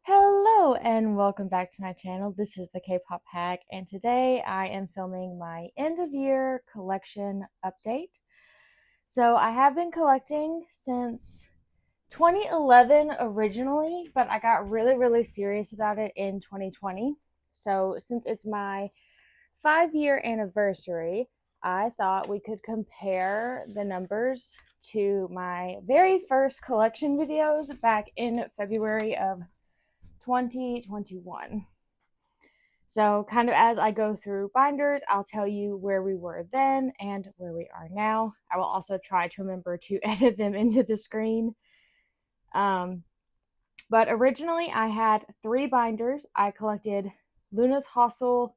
Hello and welcome back to my channel. This is the TheKpopHag, and today I am filming my end of year collection update. So I have been collecting since 2011 originally, but I got really serious about it in 2020. So since it's my 5-year anniversary, I thought we could compare the numbers to my very first collection videos back in February of 2021. So, kind of as I go through binders, I'll tell you where we were then and where we are now. I will also try to remember to edit them into the screen. But originally, I had 3 binders. I collected Luna's Hostel,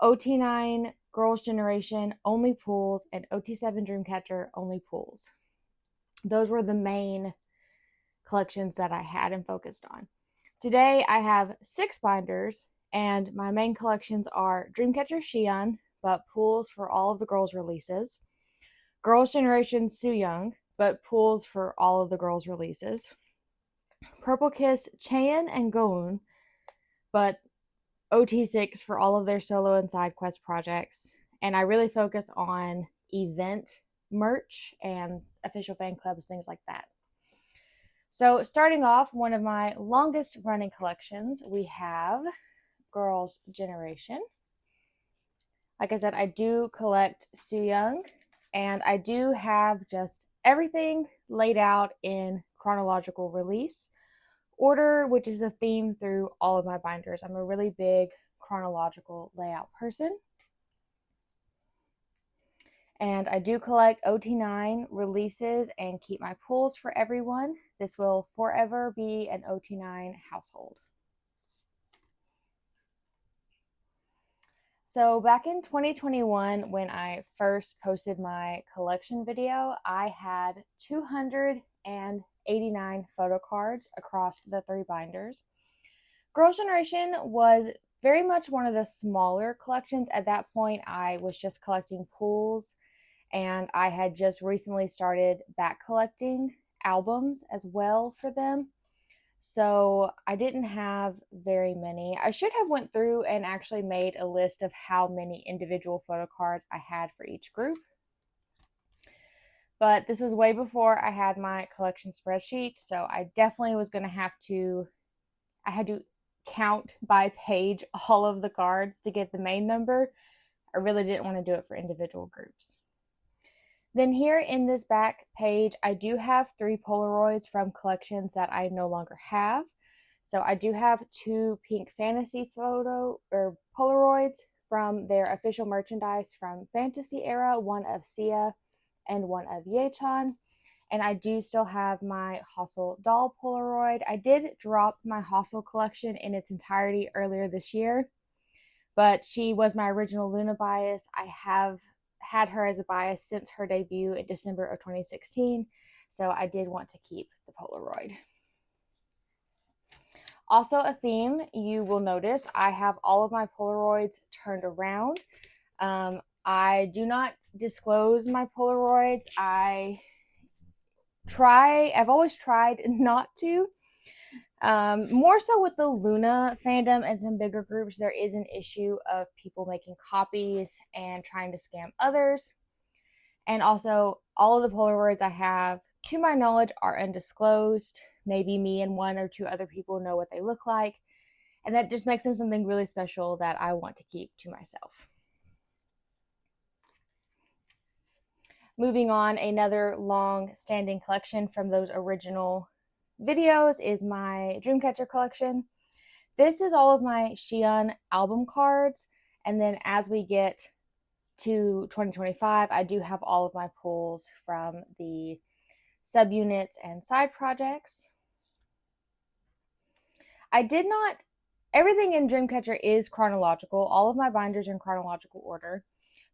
OT9 Girls' Generation Only Pools, and OT7 Dreamcatcher Only Pools. Those were the main collections that I had and focused on. Today I have 6 binders, and my main collections are Dreamcatcher Xi'an, but pools for all of the girls' releases. Girls' Generation Sooyoung, but pools for all of the girls' releases. Purple Kiss Chaeyeon and Goon, but OT6 for all of their solo and side quest projects. And I really focus on event merch and official fan clubs, things like that. So starting off, one of my longest running collections, we have Girls' Generation. Like I said, I do collect Sooyoung, and I do have just everything laid out in chronological release order, which is a theme through all of my binders. I'm a really big chronological layout person. And I do collect OT9 releases and keep my pools for everyone. This will forever be an OT9 household. So back in 2021, when I first posted my collection video, I had 289 photo cards across the 3 binders. Girls' Generation was very much one of the smaller collections. At that point, I was just collecting pools, and I had just recently started back collecting albums as well for them. So I didn't have very many. I should have went through and actually made a list of how many individual photo cards I had for each group. But this was way before I had my collection spreadsheet, so I definitely was going to have to, I had to count by page all of the cards to get the main number. I really didn't want to do it for individual groups. Then here in this back page, I do have 3 Polaroids from collections that I no longer have. So I do have 2 Pink Fantasy photo or Polaroids from their official merchandise from Fantasy Era, one of Sia and one of Ye-chan. And I do still have my Hostel doll Polaroid. I did drop my Hostel collection in its entirety earlier this year, but she was my original Luna bias. I have had her as a bias since her debut in December of 2016, so I did want to keep the Polaroid. Also a theme, you will notice I have all of my Polaroids turned around. I do not disclose my Polaroids. I've always tried not to. More so with the Luna fandom and some bigger groups, there is an issue of people making copies and trying to scam others. And also, all of the Polaroids I have, to my knowledge, are undisclosed. Maybe me and 1 or 2 other people know what they look like. And that just makes them something really special that I want to keep to myself. Moving on, another long-standing collection from those original videos is my Dreamcatcher collection. This is all of my Xi'an album cards, and then as we get to 2025, I do have all of my pulls from the subunits and side projects. Everything in Dreamcatcher is chronological. All of my binders are in chronological order.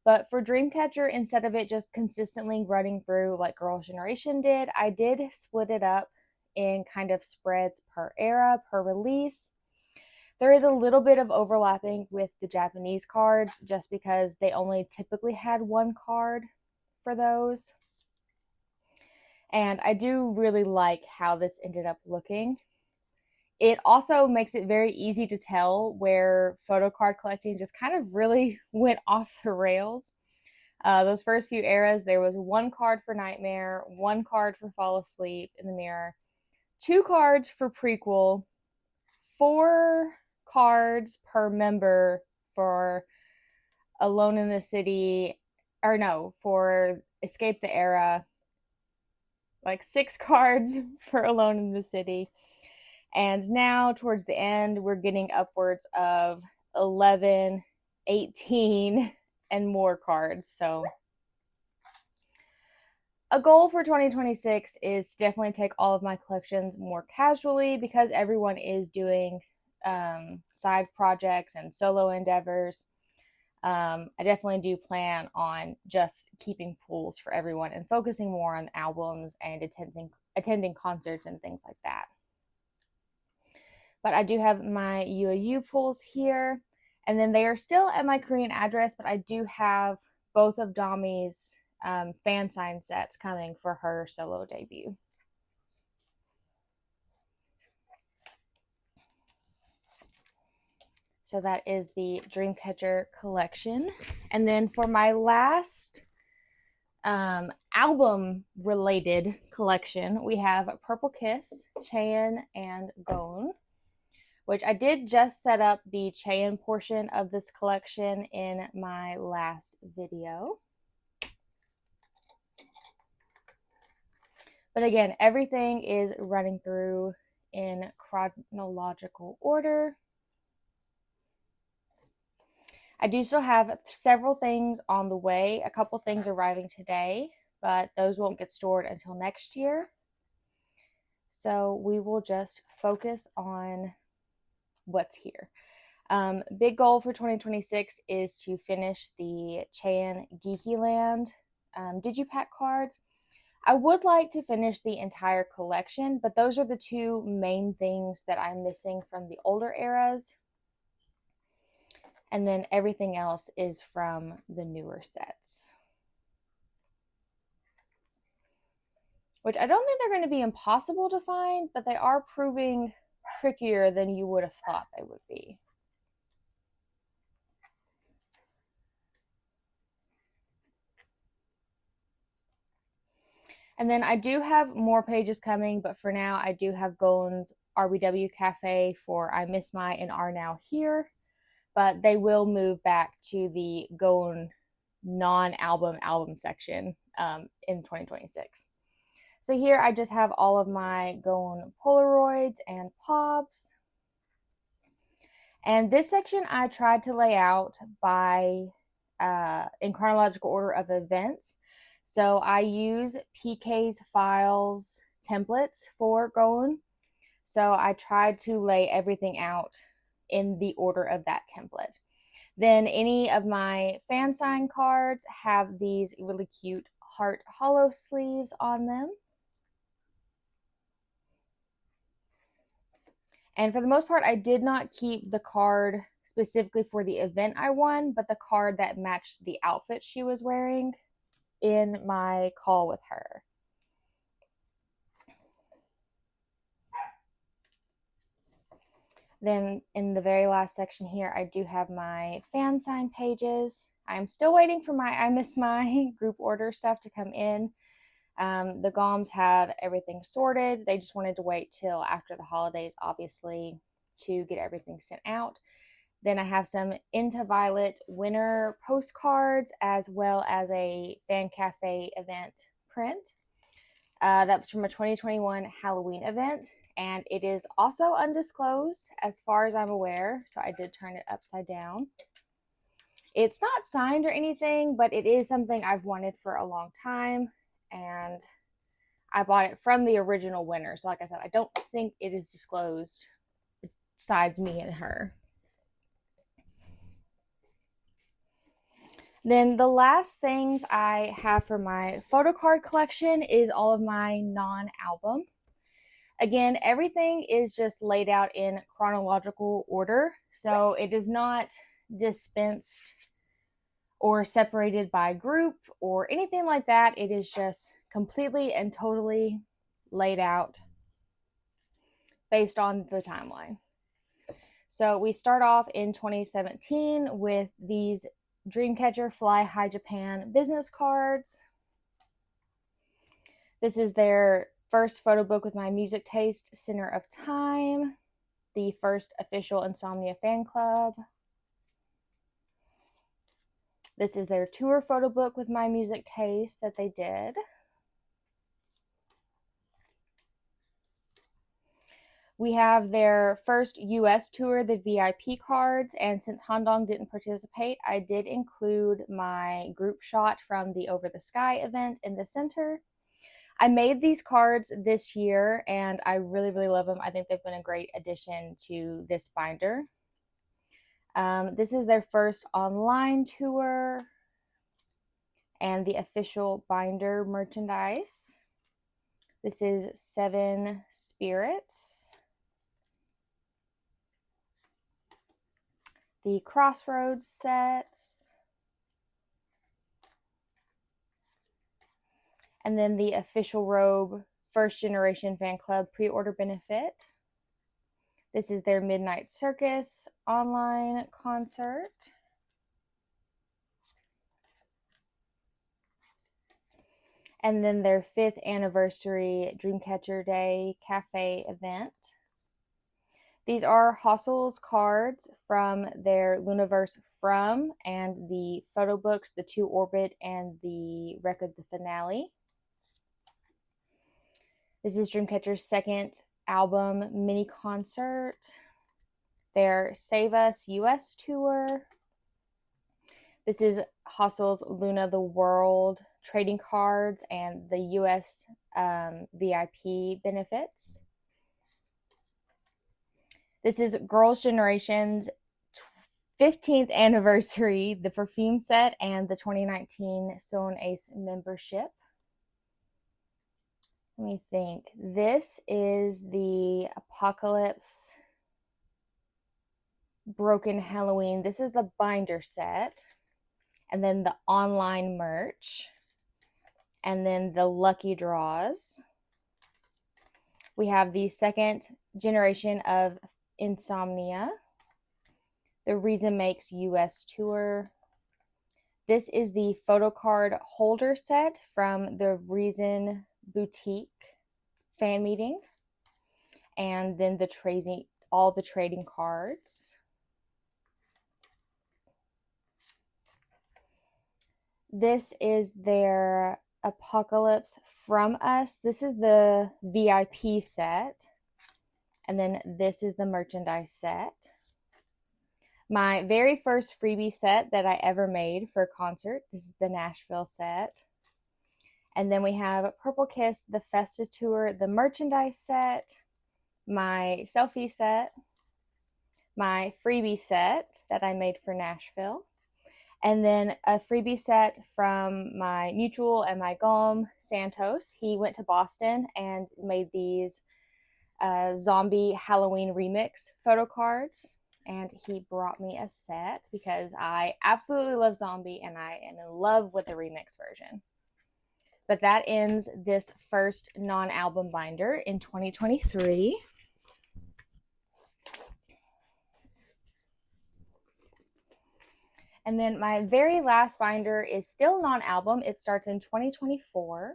But for Dreamcatcher, instead of it just consistently running through like Girls' Generation did, I did split it up in kind of spreads per era, per release. There is a little bit of overlapping with the Japanese cards just because they only typically had 1 card for those. And I do really like how this ended up looking. It also makes it very easy to tell where photo card collecting just kind of really went off the rails. Those first few eras, there was one card for Nightmare, one card for Fall Asleep in the Mirror, two cards for Prequel, four cards per member for Alone in the City, or no, for Escape the Era, like 6 cards for Alone in the City. And now, towards the end, we're getting upwards of 11, 18, and more cards. So, a goal for 2026 is to definitely take all of my collections more casually because everyone is doing side projects and solo endeavors. I definitely do plan on just keeping pools for everyone and focusing more on albums and attending concerts and things like that. But I do have my UAU pools here, and then they are still at my Korean address, but I do have both of Dami's fan sign sets coming for her solo debut. So that is the Dreamcatcher collection. And then for my last album related collection, we have Purple Kiss, Chaeyeon, and Gone, which I did just set up the Chaeyeon portion of this collection in my last video. But again, everything is running through in chronological order. I do still have several things on the way, a couple things arriving today, but those won't get stored until next year. So we will just focus on what's here. Big goal for 2026 is to finish the Chaeyeon Geeky Land Digipack cards. I would like to finish the entire collection, but those are the two main things that I'm missing from the older eras. And then everything else is from the newer sets, which I don't think they're going to be impossible to find, but they are proving trickier than you would have thought they would be. And then I do have more pages coming, but for now I do have Gone's RBW Cafe for I Miss My and Are Now Here, but they will move back to the Gone non-album section in 2026. So here I just have all of my Gone Polaroids and Pops. And this section I tried to lay out by in chronological order of events. So I use PK's files templates for Gone. So I tried to lay everything out in the order of that template. Then any of my fan sign cards have these really cute heart hollow sleeves on them. And for the most part, I did not keep the card specifically for the event I won, but the card that matched the outfit she was wearing in my call with her. Then in the very last section here, I do have my fan sign pages. I'm still waiting for my I Miss My group order stuff to come in. The Goms have everything sorted. They just wanted to wait till after the holidays, obviously, to get everything sent out. Then I have some Into Violet winter postcards as well as a Fan Cafe event print. That was from a 2021 Halloween event, and it is also undisclosed as far as I'm aware, so I did turn it upside down. It's not signed or anything, but it is something I've wanted for a long time, and I bought it from the original winner. So like I said, I don't think it is disclosed besides me and her. Then the last things I have for my photocard collection is all of my non-album. Again, everything is just laid out in chronological order, so it is not dispensed or separated by group or anything like that. It is just completely and totally laid out based on the timeline. So we start off in 2017 with these Dreamcatcher Fly High Japan business cards. This is their first photo book with my music taste, Center of Time, the first official Insomnia fan club. This is their tour photo book with my music taste that they did. We have their first US tour, the VIP cards, and since Handong didn't participate, I did include my group shot from the Over the Sky event in the center. I made these cards this year, and I really, really love them. I think they've been a great addition to this binder. This is their first online tour and the official binder merchandise. This is 7 Spirits. The Crossroads sets. And then the official robe first generation fan club pre-order benefit. This is their Midnight Circus online concert. And then their 5th anniversary Dreamcatcher Day Cafe event. These are Hostels cards from their Luniverse From and the photo books, the 2 Orbit and the Record the Finale. This is Dreamcatcher's 2nd album mini concert. Their Save Us US tour. This is Hostels Luna the World trading cards and the US VIP benefits. This is Girls' Generation's 15th anniversary, the perfume set, and the 2019 Soon Ace membership. Let me think. This is the Apocalypse Broken Halloween. This is the binder set. And then the online merch. And then the lucky draws. We have the 2nd generation of Insomnia. The Reason Makes US tour. This is the Photocard holder set from the Reason Boutique fan meeting. And then all the trading cards. This is their Apocalypse From Us. This is the VIP set. And then this is the merchandise set. My very first freebie set that I ever made for a concert. This is the Nashville set. And then we have Purple Kiss, the Festa Tour, the merchandise set, my selfie set, my freebie set that I made for Nashville, and then a freebie set from my mutual and my GOM, Santos. He went to Boston and made these zombie Halloween remix photo cards, and he brought me a set because I absolutely love zombie and I am in love with the remix version. But that ends this first non-album binder in 2023. And then my very last binder is still non-album. It starts in 2024.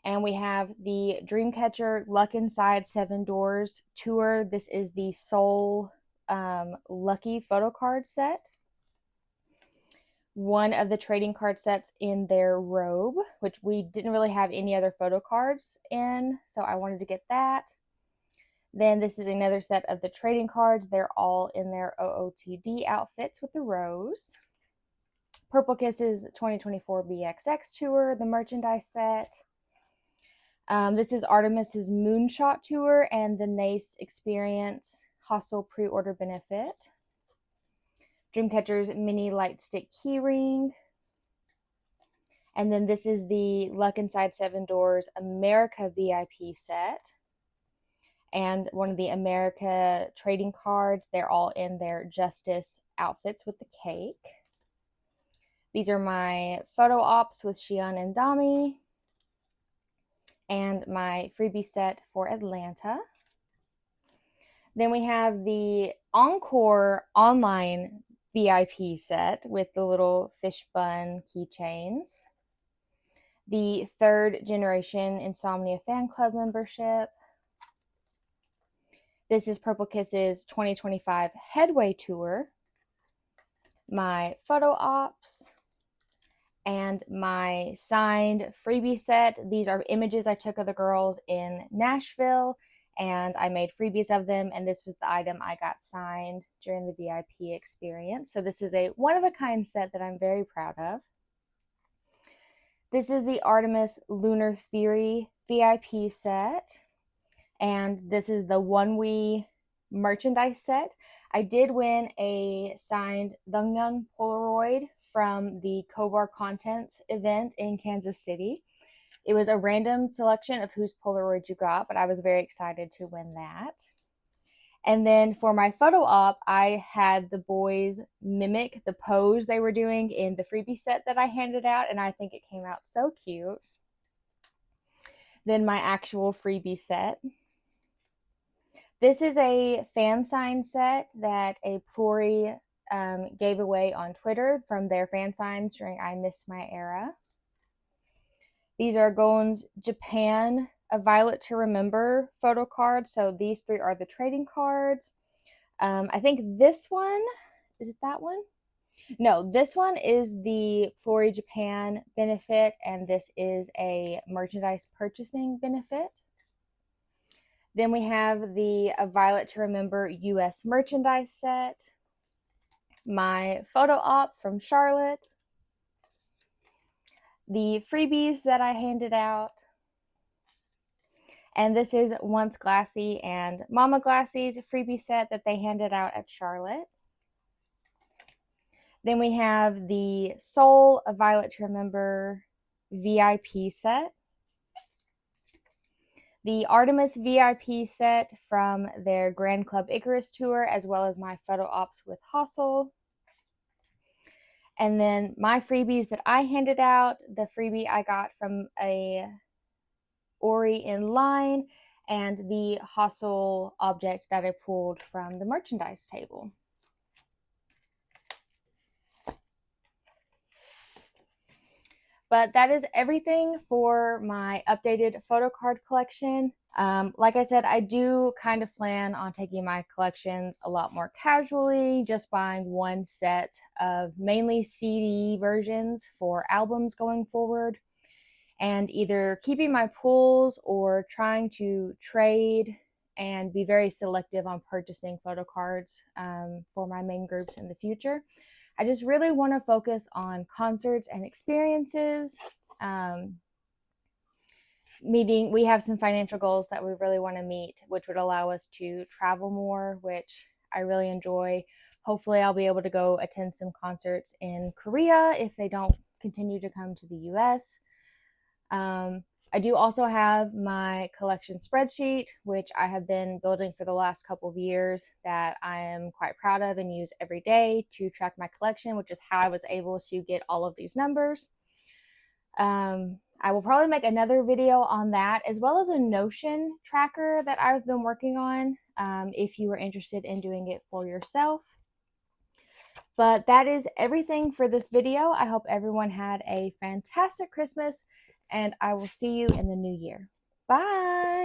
And we have the Dreamcatcher Luck Inside 7 Doors tour. This is the Soul Lucky photo card set. One of the trading card sets in their robe, which we didn't really have any other photo cards in, so I wanted to get that. Then this is another set of the trading cards. They're all in their OOTD outfits with the rose. Purple Kiss's 2024 BXX tour, the merchandise set. This is Artemis's Moonshot tour and the Nace Experience Hostel pre-order benefit. Dreamcatcher's mini light stick keyring. And then this is the Luck Inside 7 Doors America VIP set. And one of the America trading cards. They're all in their Justice outfits with the cake. These are my photo ops with Shion and Dami. And my freebie set for Atlanta. Then we have the Encore online VIP set with the little fish bun keychains. The third generation Insomnia Fan Club membership. This is Purple Kiss's 2025 Headway Tour. My photo ops and my signed freebie set. These are images I took of the girls in Nashville, and I made freebies of them, and this was the item I got signed during the VIP experience. So this is a one-of-a-kind set that I'm very proud of. This is the Artemis Lunar Theory VIP set, and this is the One We merchandise set. I did win a signed Dongyeon Polaroid from the Kobar Contents event in Kansas City. It was a random selection of whose Polaroid you got, but I was very excited to win that. And then for my photo op, I had the boys mimic the pose they were doing in the freebie set that I handed out, and I think it came out so cute. Then my actual freebie set. This is a fan sign set that a Plory gave away on Twitter from their fan signs during I Miss My Era. These are Gon's Japan, A Violet to Remember photo cards. So these three are the trading cards. I think this one, is it that one? No, this one is the Plory Japan benefit, and this is a merchandise purchasing benefit. Then we have the A Violet to Remember US merchandise set, my photo op from Charlotte, the freebies that I handed out, and this is Once Glassy and Mama Glassy's freebie set that they handed out at Charlotte. Then we have the Soul, A Violet to Remember VIP set, the Artemis VIP set from their Grand Club Icarus tour, as well as my photo ops with Hustle. And then my freebies that I handed out, the freebie I got from a Ori in line, and the Hustle object that I pulled from the merchandise table. But that is everything for my updated photo card collection. Like I said, I do kind of plan on taking my collections a lot more casually, just buying one set of mainly CD versions for albums going forward, and either keeping my pulls or trying to trade and be very selective on purchasing photo cards for my main groups in the future. I just really want to focus on concerts and experiences. We have some financial goals that we really want to meet, which would allow us to travel more, which I really enjoy. Hopefully I'll be able to go attend some concerts in Korea if they don't continue to come to the US. I do also have my collection spreadsheet, which I have been building for the last couple of years, that I am quite proud of and use every day to track my collection, which is how I was able to get all of these numbers. I will probably make another video on that, as well as a Notion tracker that I've been working on, if you are interested in doing it for yourself. But that is everything for this video. I hope everyone had a fantastic Christmas, and I will see you in the new year. Bye!